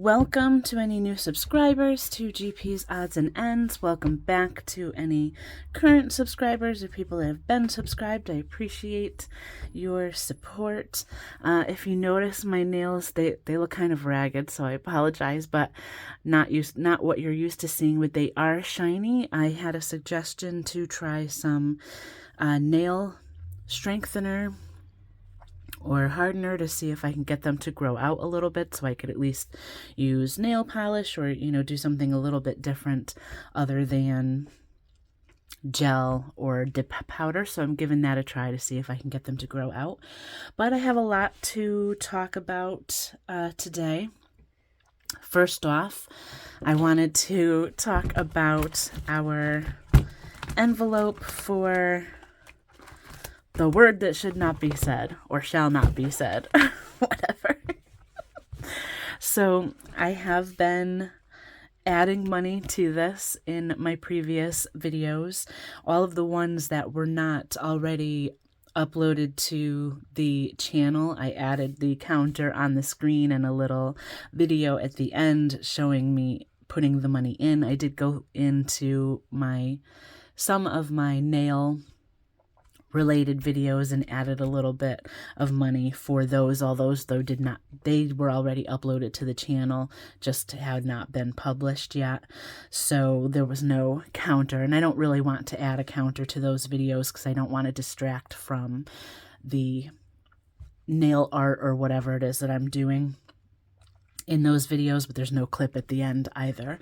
Welcome to any new subscribers to GP's Odds and Ends. Welcome back to any current subscribers or people that have been subscribed. I appreciate your support. If you notice my nails, they look kind of ragged, so I apologize, but not what you're used to seeing, but they are shiny. I had a suggestion to try some nail strengthener or hardener to see if I can get them to grow out a little bit, so I could at least use nail polish or, do something a little bit different other than gel or dip powder. So I'm giving that a try to see if I can get them to grow out. But I have a lot to talk about today. First off, I wanted to talk about our envelope for the word that should not be said, or shall not be said, whatever. So I have been adding money to this in my previous videos. All of the ones that were not already uploaded to the channel, I added the counter on the screen and a little video at the end showing me putting the money in. I did go into some of my nail related videos and added a little bit of money for those. All those though they were already uploaded to the channel, just had not been published yet, so there was no counter, and I don't really want to add a counter to those videos because I don't want to distract from the nail art or whatever it is that I'm doing in those videos, but there's no clip at the end either.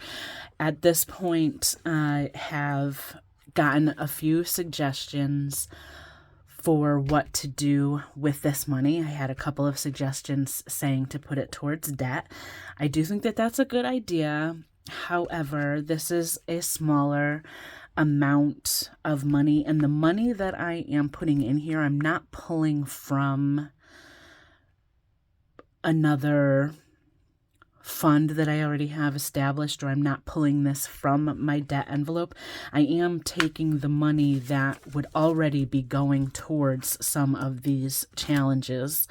At this point, I have gotten a few suggestions for what to do with this money. I had a couple of suggestions saying to put it towards debt. I do think that that's a good idea. However, this is a smaller amount of money, and the money that I am putting in here, I'm not pulling from another fund that I already have established, or I'm not pulling this from my debt envelope. I am taking the money that would already be going towards some of these challenges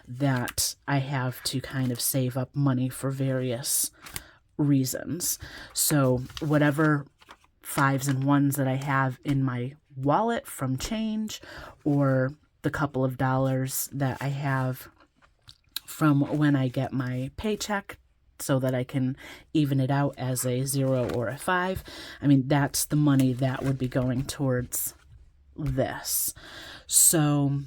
that I have to kind of save up money for various reasons. So whatever 5s and 1s that I have in my wallet from change, or the couple of dollars that I have from when I get my paycheck, so that I can even it out as a 0 or a 5. I mean, that's the money that would be going towards this. So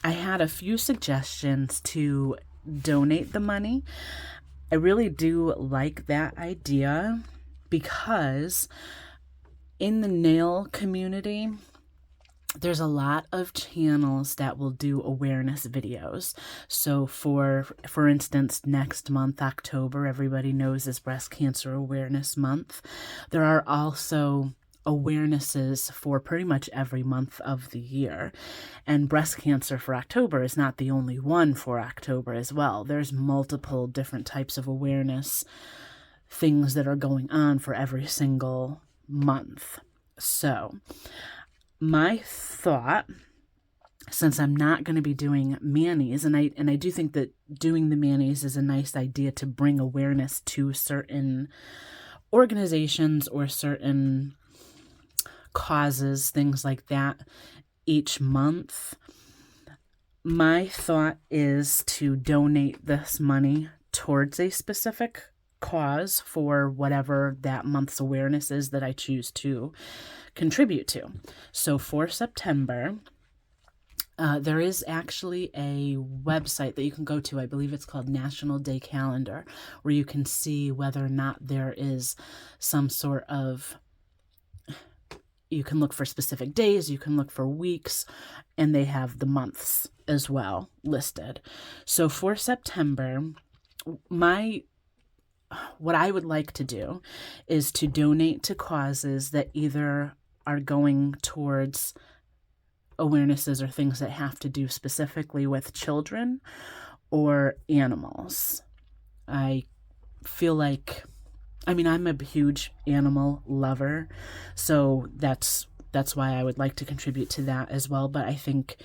I had a few suggestions to donate the money. I really do like that idea because in the nail community, there's a lot of channels that will do awareness videos. So for instance, next month, October, everybody knows is Breast Cancer Awareness Month. There are also awarenesses for pretty much every month of the year. And breast cancer for October is not the only one for October as well. There's multiple different types of awareness things that are going on for every single month. So my thought, since I'm not going to be doing manis, and I do think that doing the manis is a nice idea to bring awareness to certain organizations or certain causes, things like that, each month. My thought is to donate this money towards a specific cause for whatever that month's awareness is that I choose to contribute to. So for September, there is actually a website that you can go to. I believe it's called National Day Calendar, where you can see whether or not there is some sort of, you can look for specific days, you can look for weeks, and they have the months as well listed. So for September, what I would like to do is to donate to causes that either are going towards awarenesses or things that have to do specifically with children or animals. I feel like, I'm a huge animal lover, so that's why I would like to contribute to that as well. But I think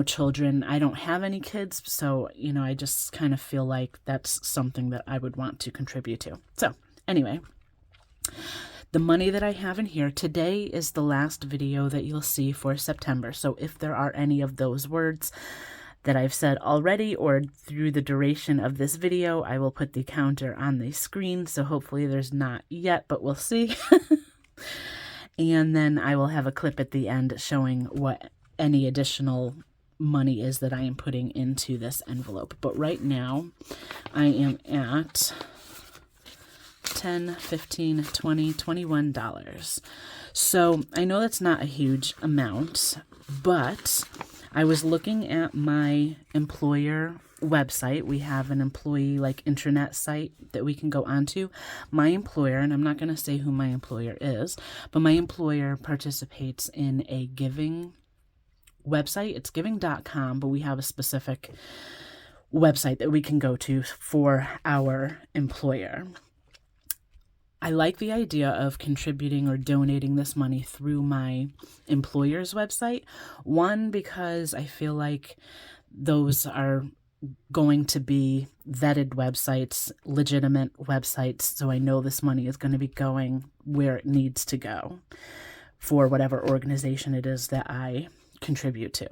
children. I don't have any kids, so, I just kind of feel like that's something that I would want to contribute to. So anyway, the money that I have in here today is the last video that you'll see for September. So if there are any of those words that I've said already or through the duration of this video, I will put the counter on the screen. So hopefully there's not yet, but we'll see. And then I will have a clip at the end showing what any additional money is that I am putting into this envelope. But right now I am at $10, $15, $20, $21. So I know that's not a huge amount, but I was looking at my employer website. We have an employee intranet site that we can go onto. My employer, and I'm not going to say who my employer is, but my employer participates in a giving website. It's giving.com, but we have a specific website that we can go to for our employer. I like the idea of contributing or donating this money through my employer's website. One, because I feel like those are going to be vetted websites, legitimate websites, so I know this money is going to be going where it needs to go for whatever organization it is that I contribute to.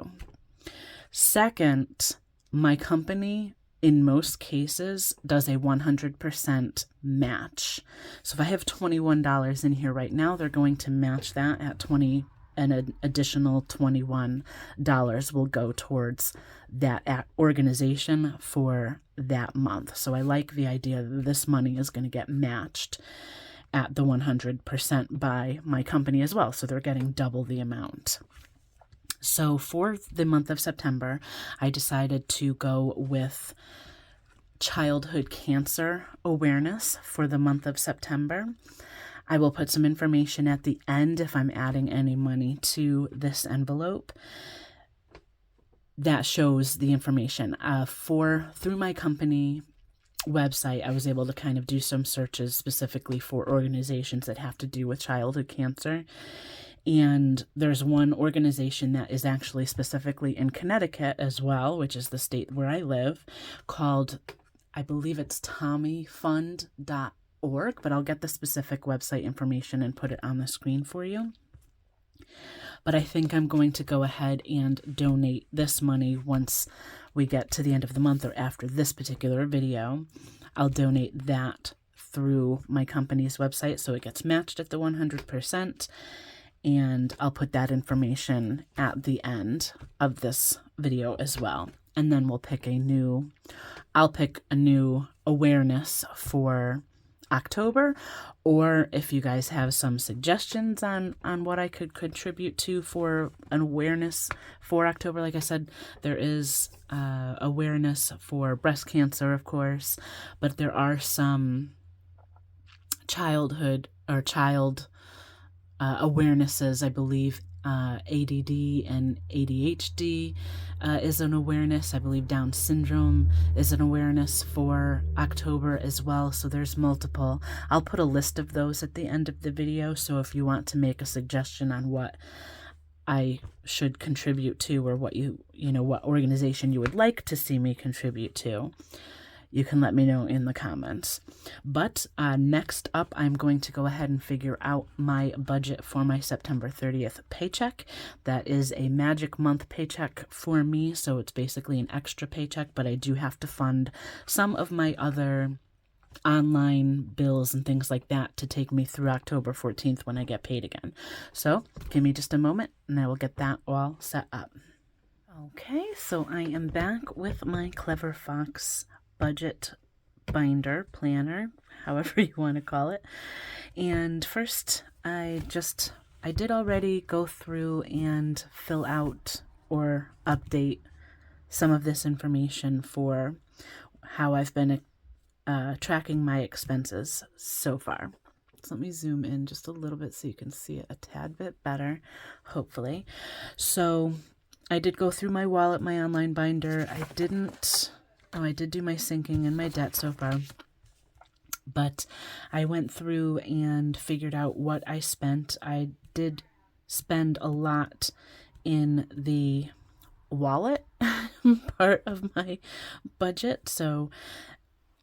Second, my company in most cases does a 100% match. So if I have $21 in here right now, they're going to match that at 20, and an additional $21 will go towards that organization for that month. So I like the idea that this money is going to get matched at the 100% by my company as well. So they're getting double the amount. So for the month of September, I decided to go with childhood cancer awareness for the month of September. I will put some information at the end if I'm adding any money to this envelope that shows the information. Through my company website, I was able to kind of do some searches specifically for organizations that have to do with childhood cancer. And there's one organization that is actually specifically in Connecticut as well, which is the state where I live, called, I believe it's TommyFund.org, but I'll get the specific website information and put it on the screen for you. But I think I'm going to go ahead and donate this money once we get to the end of the month, or after this particular video. I'll donate that through my company's website so it gets matched at the 100%. And I'll put that information at the end of this video as well. And then I'll pick a new awareness for October, or if you guys have some suggestions on what I could contribute to for an awareness for October. Like I said, there is awareness for breast cancer, of course, but there are some childhood or child awarenesses. I believe ADD and ADHD is an awareness. I believe Down syndrome is an awareness for October as well. So there's multiple. I'll put a list of those at the end of the video. So if you want to make a suggestion on what I should contribute to, or what what organization you would like to see me contribute to, you can let me know in the comments. But next up, I'm going to go ahead and figure out my budget for my September 30th paycheck. That is a magic month paycheck for me, so it's basically an extra paycheck, but I do have to fund some of my other online bills and things like that to take me through October 14th when I get paid again. So give me just a moment and I will get that all set up. Okay, so I am back with my Clever Fox budget binder, planner, however you want to call it. And first, I did already go through and fill out or update some of this information for how I've been tracking my expenses so far. So let me zoom in just a little bit so you can see it a tad bit better, hopefully. So I did go through my wallet, my online binder. I did do my sinking and my debt so far, but I went through and figured out what I spent. I did spend a lot in the wallet part of my budget. So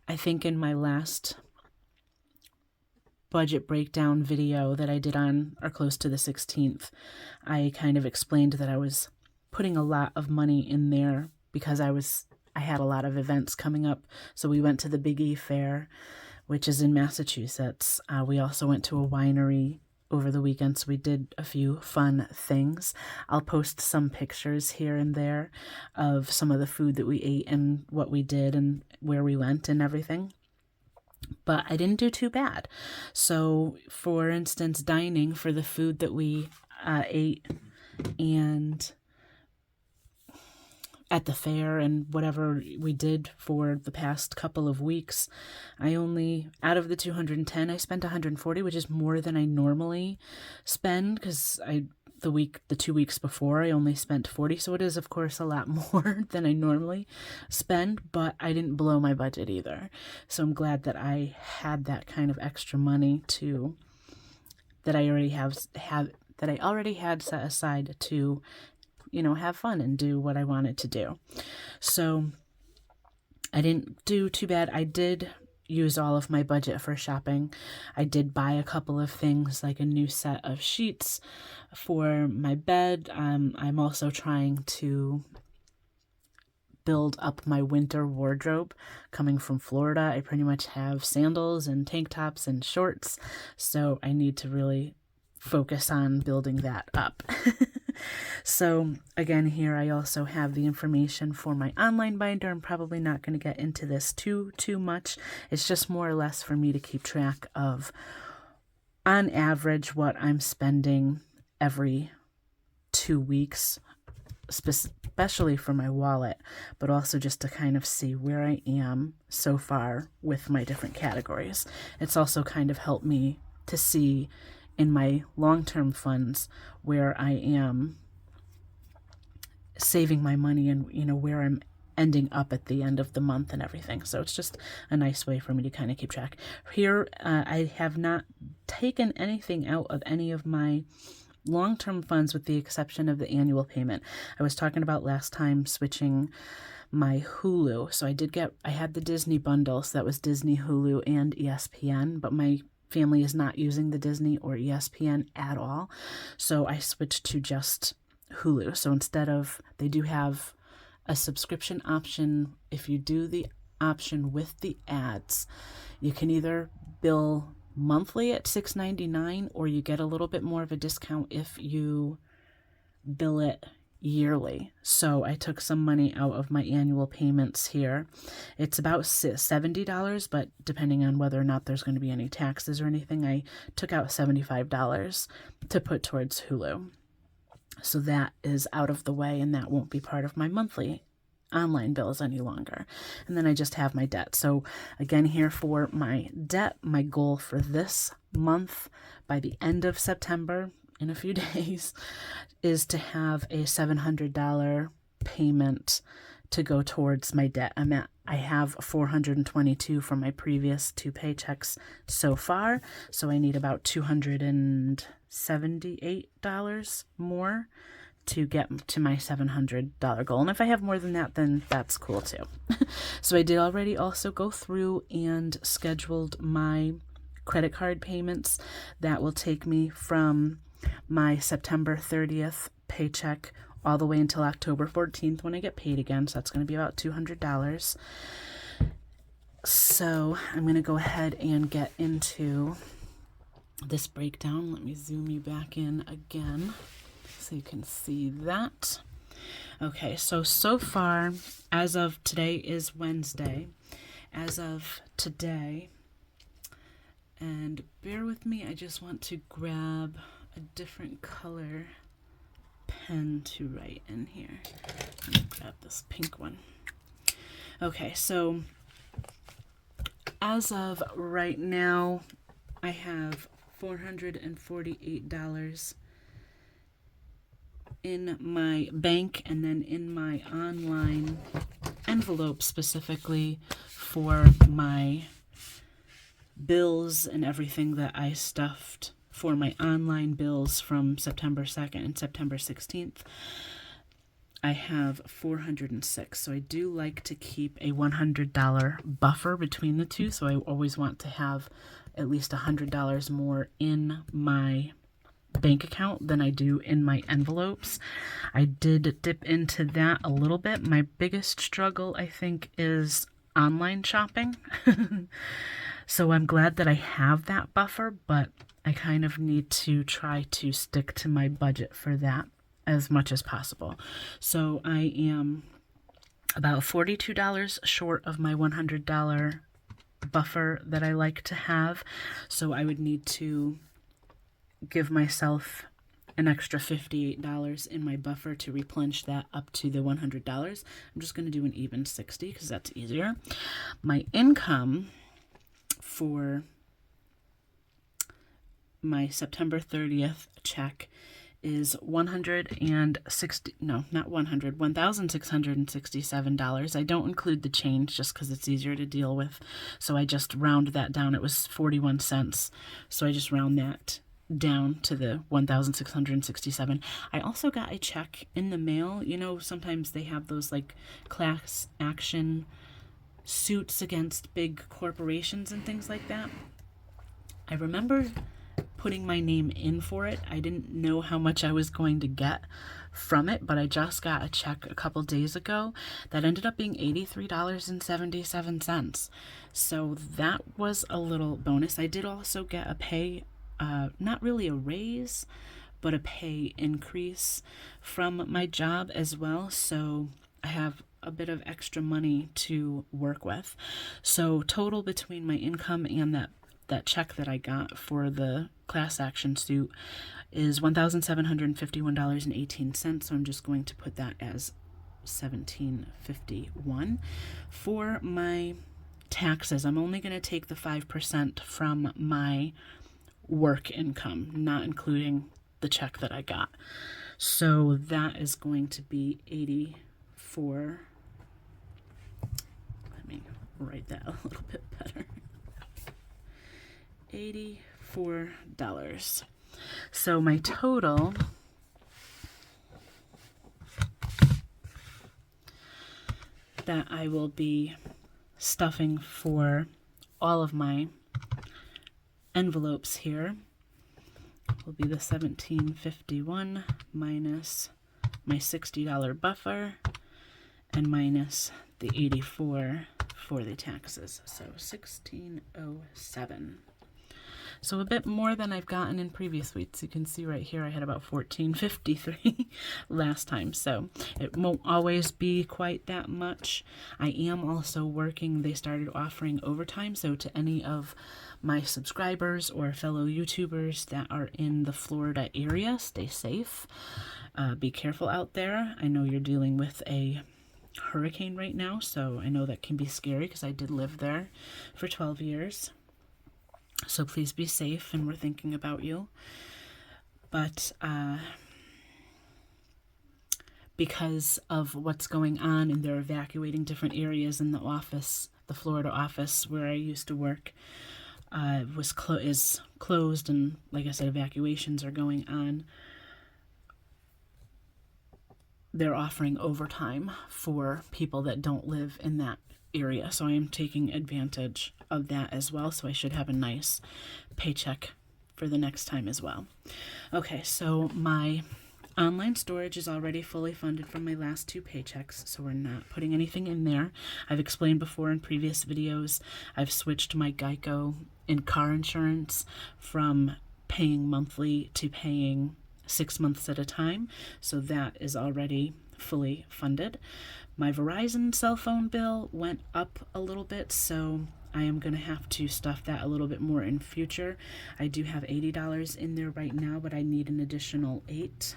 I think in my last budget breakdown video that I did on or close to the 16th, I kind of explained that I was putting a lot of money in there because I had a lot of events coming up. So we went to the Big E Fair, which is in Massachusetts. We also went to a winery over the weekend, so we did a few fun things. I'll post some pictures here and there of some of the food that we ate and what we did and where we went and everything. But I didn't do too bad. So, for instance, dining for the food that we ate and at the fair and whatever we did for the past couple of weeks, I only, out of the 210, I spent 140, which is more than I normally spend because the 2 weeks before I only spent 40, so it is of course a lot more than I normally spend, but I didn't blow my budget either. So I'm glad that I had that kind of extra money that I already had set aside to have fun and do what I wanted to do. So I didn't do too bad. I did use all of my budget for shopping. I did buy a couple of things like a new set of sheets for my bed. I'm also trying to build up my winter wardrobe. Coming from Florida, I pretty much have sandals and tank tops and shorts, so I need to really focus on building that up. So again, here I also have the information for my online binder. I'm probably not going to get into this too much. It's just more or less for me to keep track of, on average, what I'm spending every 2 weeks, especially for my wallet, but also just to kind of see where I am so far with my different categories. It's also kind of helped me to see in my long-term funds where I am saving my money and where I'm ending up at the end of the month and everything. So it's just a nice way for me to kind of keep track. Here I have not taken anything out of any of my long-term funds with the exception of the annual payment. I was talking about last time switching my Hulu. So I had the Disney bundle, so that was Disney, Hulu, and ESPN, but my family is not using the Disney or ESPN at all. So I switched to just Hulu. So instead of, they do have a subscription option. If you do the option with the ads, you can either bill monthly at $6.99 or you get a little bit more of a discount if you bill it yearly. So I took some money out of my annual payments here. It's about $70, but depending on whether or not there's going to be any taxes or anything, I took out $75 to put towards Hulu. So that is out of the way and that won't be part of my monthly online bills any longer. And then I just have my debt. So again, here for my debt, my goal for this month by the end of September, in a few days, is to have a $700 payment to go towards my debt. I have $422 from my previous 2 paychecks so far, so I need about $278 more to get to my $700 goal. And if I have more than that, then that's cool too. So I did already also go through and scheduled my credit card payments. That will take me from my September 30th paycheck all the way until October 14th when I get paid again. So that's going to be about $200. So I'm going to go ahead and get into this breakdown. Let me zoom you back in again so you can see that. Okay, so far, as of today is Wednesday. As of today, and bear with me, I just want to grab a different color pen to write in here. Let me grab this pink one. Okay, so as of right now, I have $448 in my bank and then in my online envelope specifically for my bills and everything that I stuffed for my online bills from September 2nd and September 16th. I have 406. So I do like to keep a $100 buffer between the two. So I always want to have at least $100 more in my bank account than I do in my envelopes. I did dip into that a little bit. My biggest struggle, I think, is online shopping. So I'm glad that I have that buffer, but I kind of need to try to stick to my budget for that as much as possible. So I am about $42 short of my $100 buffer that I like to have. So I would need to give myself an extra $58 in my buffer to replenish that up to the $100. I'm just going to do an even 60 because that's easier. My income for my September 30th check is $1,667. I don't include the change just because it's easier to deal with. So I just round that down. It was 41 cents. So I just round that down to the 1,667. I also got a check in the mail. You know, sometimes they have those like class action suits against big corporations and things like that. I remember putting my name in for it. I didn't know how much I was going to get from it, but I just got a check a couple days ago that ended up being $83.77. So that was a little bonus. I did also get a pay, not really a raise, but a pay increase from my job as well. So I have a bit of extra money to work with. So total between my income and that check that I got for the class action suit is $1,751.18. So I'm just going to put that as $1,751. For my taxes, I'm only going to take the 5% from my work income, not including the check that I got. So that is going to be 84. Let me write that a little bit better. $84. So my total that I will be stuffing for all of my envelopes here will be the $1,751 minus my $60 buffer and minus the $84 for the taxes. So $1,607. So a bit more than I've gotten in previous weeks. You can see right here I had about $1,453 last time, so it won't always be quite that much. I am also working, they started offering overtime, so to any of my subscribers or fellow YouTubers that are in the Florida area, stay safe. Be careful out there. I know you're dealing with a hurricane right now, so I know that can be scary because I did live there for 12 years. So please be safe, and we're thinking about you. But because of what's going on, and they're evacuating different areas in the office, the Florida office where I used to work, is closed, and like I said, evacuations are going on. They're offering overtime for people that don't live in that area. So I am taking advantage of that as well. So I should have a nice paycheck for the next time as well. Okay, so my online storage is already fully funded from my last 2 paychecks, so we're not putting anything in there. I've explained before in previous videos, I've switched my Geico and car insurance from paying monthly to paying 6 months at a time, so that is already fully funded. My Verizon cell phone bill went up a little bit, so I am going to have to stuff that a little bit more in future. I do have $80 in there right now, but I need an additional $8.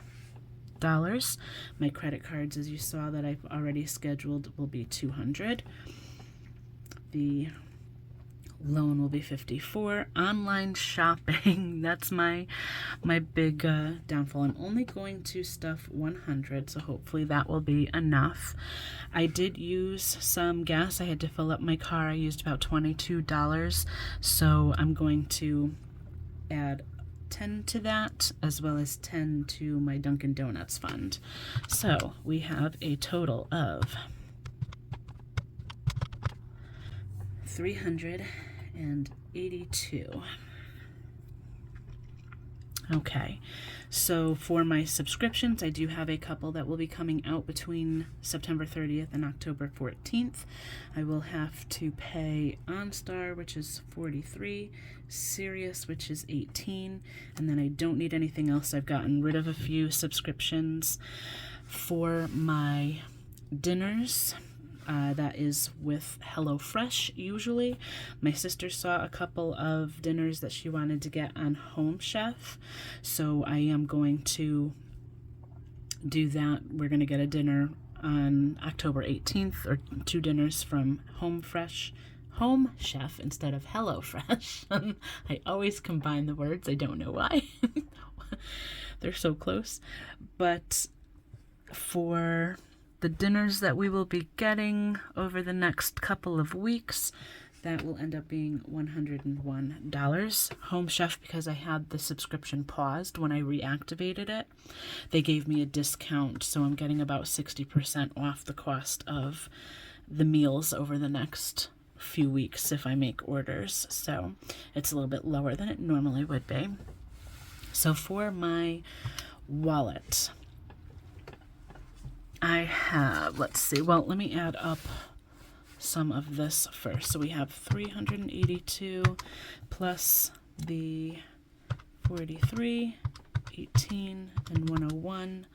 My credit cards, as you saw that I've already scheduled, will be $200. The loan will be $54. Online shopping, that's my big downfall. I'm only going to stuff $100, so hopefully that will be enough. I did use some gas. I had to fill up my car. I used about $22, so I'm going to add 10 to that, as well as 10 to my Dunkin' Donuts fund. So we have a total of $382. Okay, so for my subscriptions, I do have a couple that will be coming out between September 30th and October 14th. I will have to pay OnStar, which is $43, Sirius, which is $18, and then I don't need anything else. I've gotten rid of a few subscriptions. For my dinners, that is with HelloFresh usually. My sister saw a couple of dinners that she wanted to get on Home Chef, so I am going to do that. We're going to get a dinner on October 18th, or 2 dinners from Home Chef instead of HelloFresh. I always combine the words. I don't know why. They're so close. But for the dinners that we will be getting over the next couple of weeks, that will end up being $101. Home Chef, because I had the subscription paused when I reactivated it, they gave me a discount, so I'm getting about 60% off the cost of the meals over the next few weeks if I make orders. So it's a little bit lower than it normally would be. So for my wallet, I have, let's see, well, let me add up some of this first. So we have 382 plus the 43, 18, and 101.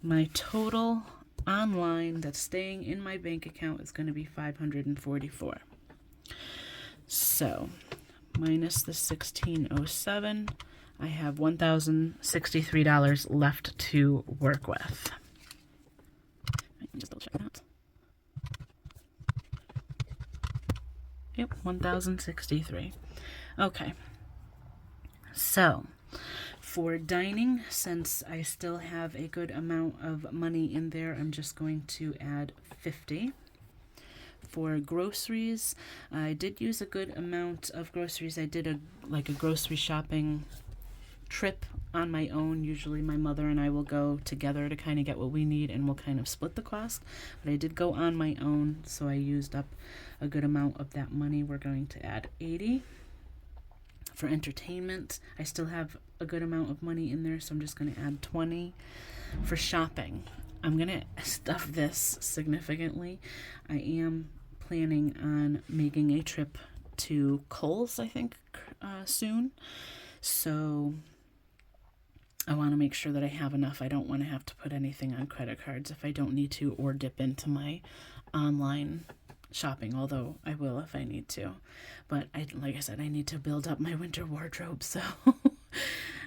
My total online that's staying in my bank account is going to be 544. So minus the 1607, I have $1,063 left to work with. I can just double check that. Yep, 1,063. Okay. So, for dining, since I still have a good amount of money in there, I'm just going to add 50. For groceries, I did use a good amount of groceries. I did a grocery shopping trip on my own. Usually my mother and I will go together to kind of get what we need, and we'll kind of split the cost. But I did go on my own, so I used up a good amount of that money. We're going to add 80. For entertainment, I still have a good amount of money in there, so I'm just going to add 20. For shopping, I'm going to stuff this significantly. I am planning on making a trip to Kohl's, I think, soon. So I want to make sure that I have enough. I don't want to have to put anything on credit cards if I don't need to, or dip into my online shopping, although I will if I need to. But like I said, I need to build up my winter wardrobe, so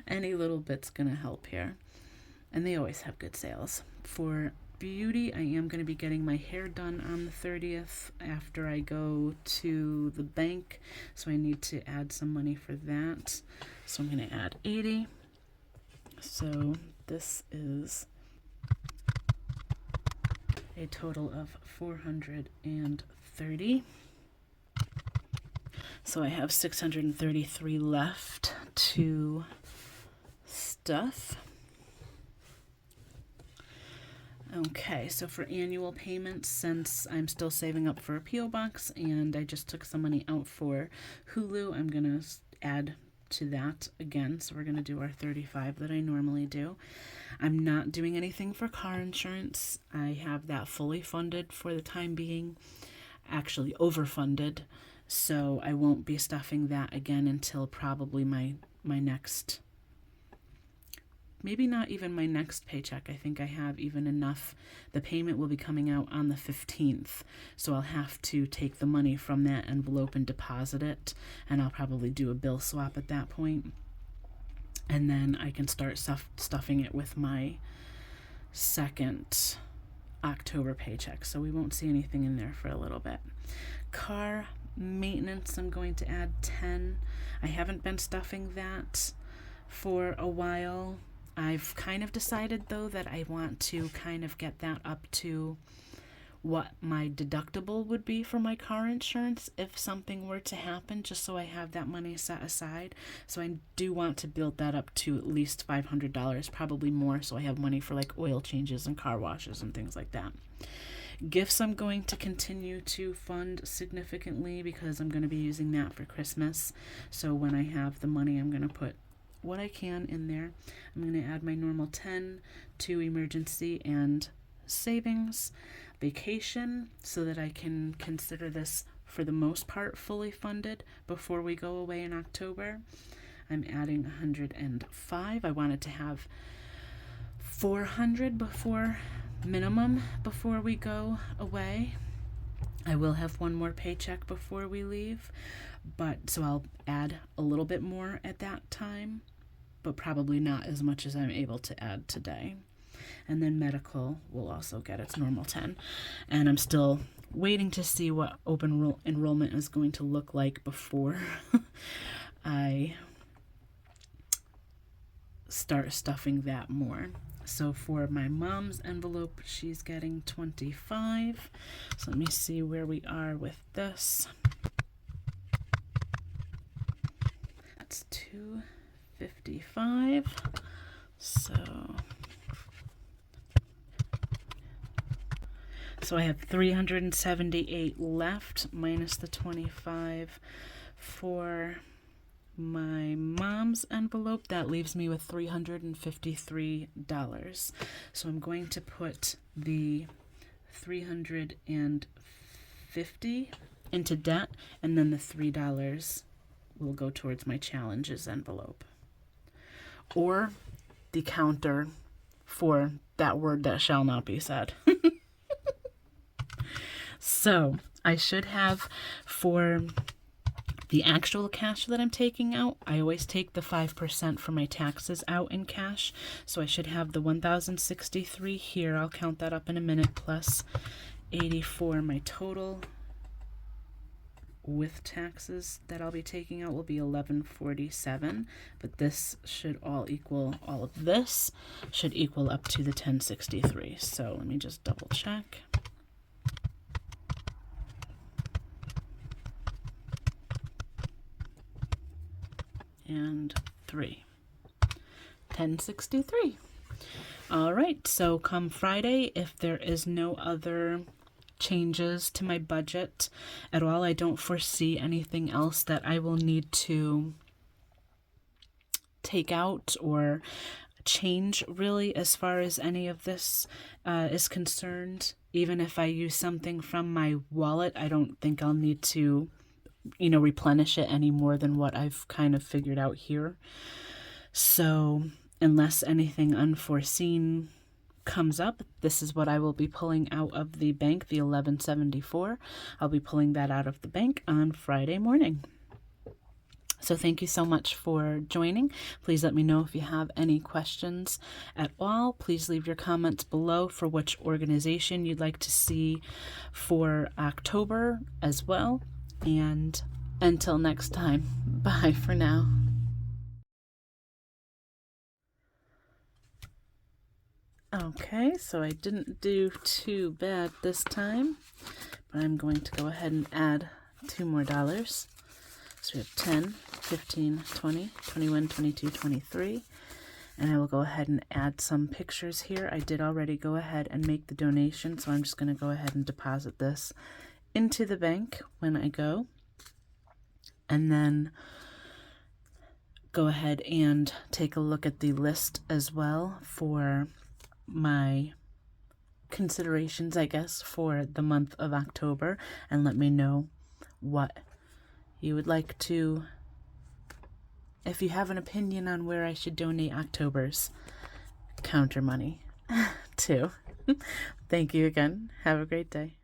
any little bit's going to help here. And they always have good sales. For beauty, I am going to be getting my hair done on the 30th after I go to the bank, so I need to add some money for that. So I'm going to add 80. So this is a total of 430. So I have 633 left to stuff. Okay, so for annual payments, since I'm still saving up for a P.O. box and I just took some money out for Hulu, I'm going to add to that again. So we're going to do our 35 that I normally do. I'm not doing anything for car insurance. I have that fully funded for the time being, actually overfunded. So I won't be stuffing that again until probably my next, maybe not even my next paycheck. I think I have even enough. The payment will be coming out on the 15th. So I'll have to take the money from that envelope and deposit it. And I'll probably do a bill swap at that point. And then I can start stuffing it with my second October paycheck. So we won't see anything in there for a little bit. Car maintenance, I'm going to add 10. I haven't been stuffing that for a while. I've kind of decided, though, that I want to kind of get that up to what my deductible would be for my car insurance if something were to happen, just so I have that money set aside. So I do want to build that up to at least $500, probably more, so I have money for like oil changes and car washes and things like that. Gifts I'm going to continue to fund significantly because I'm going to be using that for Christmas. So when I have the money, I'm going to put what I can in there. I'm going to add my normal 10 to emergency and savings, vacation, so that I can consider this for the most part fully funded before we go away in October. I'm adding 105. I wanted to have 400 minimum before we go away. I will have one more paycheck before we leave, but so I'll add a little bit more at that time, but probably not as much as I'm able to add today. And then medical will also get its normal 10. And I'm still waiting to see what open enrollment is going to look like before I start stuffing that more. So for my mom's envelope, she's getting 25. So let me see where we are with this. That's 255. So I have 378 left minus the 25 for my mom's envelope. That leaves me with $353. So I'm going to put the 350 into debt, and then the $3 will go towards my challenges envelope, or the counter for that word that shall not be said. So I should have, for the actual cash that I'm taking out, I always take the 5% for my taxes out in cash. So I should have the 1,063 here. I'll count that up in a minute, plus 84. My total with taxes that I'll be taking out will be 1147. But this should all equal, all of this should equal up to the 1063. So let me just double check. And 1063. All right, so come Friday, if there is no other changes to my budget at all, I don't foresee anything else that I will need to take out or change really as far as any of this is concerned. Even if I use something from my wallet, I don't think I'll need to replenish it any more than what I've kind of figured out here. So unless anything unforeseen comes up, this is what I will be pulling out of the bank, the 1174. I'll be pulling that out of the bank on Friday morning. So thank you so much for joining. Please let me know if you have any questions at all. Please leave your comments below for which organization you'd like to see for October as well. And until next time, bye for now. Okay, so I didn't do too bad this time, but I'm going to go ahead and add $2 more. So we have 10, 15, 20, 21, 22, 23. And I will go ahead and add some pictures here. I did already go ahead and make the donation, so I'm just going to go ahead and deposit this into the bank when I go, and then go ahead and take a look at the list as well for my considerations, I guess, for the month of October, and let me know what you would like to, if you have an opinion on where I should donate October's counter money to. Thank you again. Have a great day.